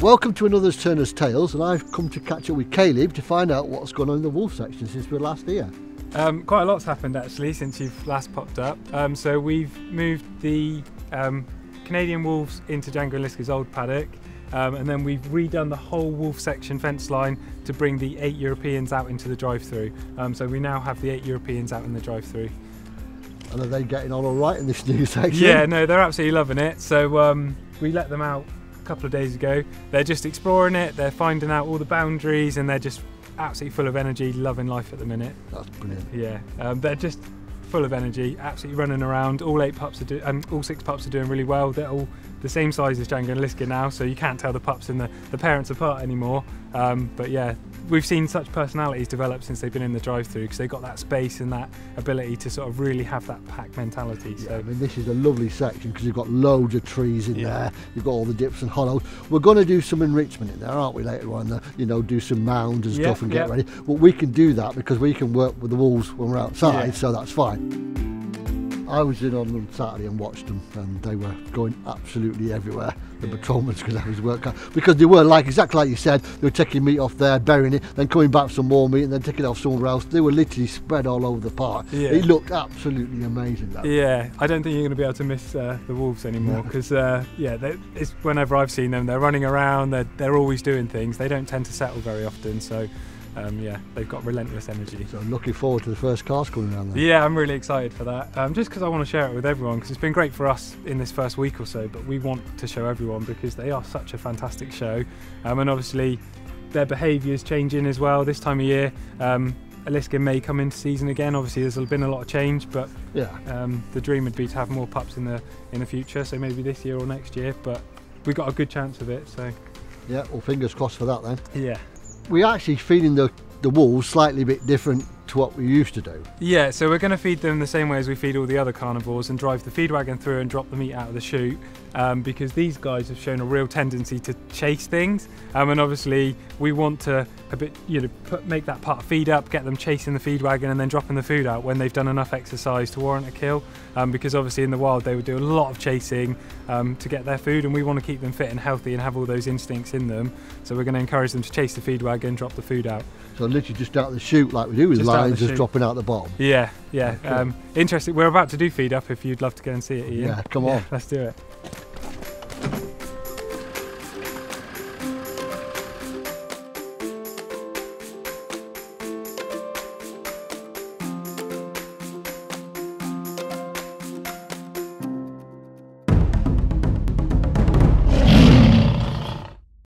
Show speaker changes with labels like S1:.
S1: Welcome to another Turner's Tales, and I've come to catch up with Caleb to find out what's gone on in the wolf section since we were last here.
S2: Quite a lot's happened actually since you've last popped up. So we've moved the Canadian wolves into Django and Liska's old paddock, and then we've redone the whole wolf section fence line to bring the 8 Europeans out into the drive-through. So we now have the 8 Europeans out in the drive-through.
S1: And are they getting on all right in this new section?
S2: Yeah, no, they're absolutely loving it. So we let them out a couple of days ago. They're just exploring it, they're finding out all the boundaries, and they're just absolutely full of energy, loving life at the minute.
S1: That's brilliant.
S2: Yeah, they're just full of energy, absolutely running around. All 6 pups are doing really well. They're all the same size as Django and Liska now, so you can't tell the pups and the parents apart anymore. But yeah, we've seen such personalities develop since they've been in the drive-through, because they've got that space and that ability to sort of really have that pack mentality.
S1: Yeah,
S2: so
S1: I mean, this is a lovely section because you've got loads of trees in there. You've got all the dips and hollows. We're going to do some enrichment in there, aren't we, later on? You know, do some mounds and stuff and get ready. But we can do that because we can work with the wolves when we're outside, so that's fine. I was in on them Saturday and watched them, and they were going absolutely everywhere. The patrolmen could have his work out, because they were exactly like you said. They were taking meat off there, burying it, then coming back for some more meat, and then taking it off somewhere else. They were literally spread all over the park. It looked absolutely amazing. That
S2: I don't think you're going to be able to miss the wolves anymore, because it's whenever I've seen them, they're running around. They're always doing things. They don't tend to settle very often, so. They've got relentless energy.
S1: So I'm looking forward to the first cars coming around there.
S2: Yeah, I'm really excited for that. Just because I want to share it with everyone, because it's been great for us in this first week or so, but we want to show everyone because they are such a fantastic show. And obviously their behaviour's changing as well this time of year. Liska may come into season again. Obviously there's been a lot of change, but the dream would be to have more pups in the future, so maybe this year or next year, but we've got a good chance of it. So
S1: yeah, well, fingers crossed for that then.
S2: Yeah.
S1: We're actually feeding the wolves slightly a bit different to what we used to do.
S2: Yeah, so we're going to feed them the same way as we feed all the other carnivores and drive the feed wagon through and drop the meat out of the chute, because these guys have shown a real tendency to chase things, and obviously we want to make that part feed up, get them chasing the feed wagon and then dropping the food out when they've done enough exercise to warrant a kill, because obviously in the wild they would do a lot of chasing to get their food, and we want to keep them fit and healthy and have all those instincts in them, so we're going to encourage them to chase the feed wagon, drop the food out.
S1: So literally just out of the chute like we do with lions, just dropping out the bottom.
S2: Yeah. Interesting. We're about to do feed up if you'd love to go and see it, Ian.
S1: Yeah, come on.
S2: Let's do it.